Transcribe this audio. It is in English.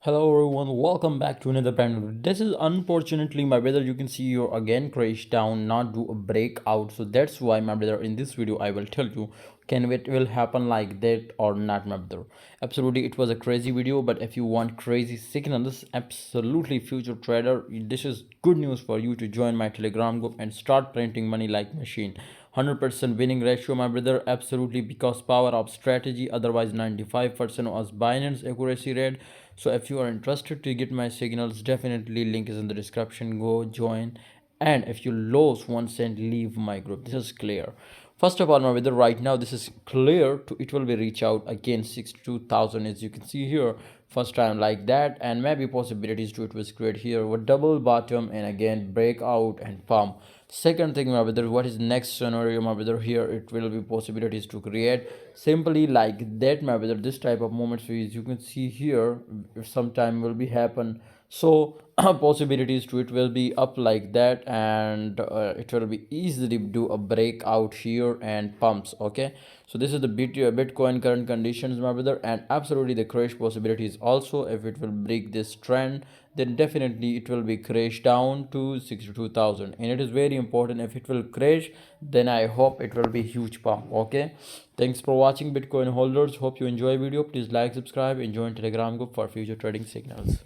Hello everyone, welcome back to another brand new video. This is unfortunately my brother, you can see you again crash down, not do a breakout. So that's why my brother in this video I will tell you can it will happen like that or not, my brother. Absolutely, it was a crazy video, but if you want crazy signals, absolutely future trader, this is good news for you to join my Telegram group and start printing money like machine. 100% winning ratio, my brother, absolutely, because power of strategy. Otherwise 95% was Binance accuracy rate. So if you are interested to get my signals, definitely link is in the description, go join. And if you lose 1 cent, leave my group. This is clear. First of all, my brother, right now this is clear to it will be reach out again 62,000, as you can see here. First time like that, and maybe possibilities to it was create here with double bottom and again breakout and pump. Second thing, my brother, what is next scenario, my brother? Here it will be possibilities to create simply like that, my brother. This type of moments, as you can see here, sometime will be happen. So possibilities to it will be up like that, and it will be easily do a breakout here and pumps. Okay, so this is the Bitcoin current conditions, my brother, and absolutely the crash possibilities also. If it will break this trend, then definitely it will be crash down to 62,000, and it is very important. If it will crash, then I hope it will be huge pump. Okay, thanks for watching, Bitcoin holders. Hope you enjoy video. Please like, subscribe, and join Telegram group for future trading signals.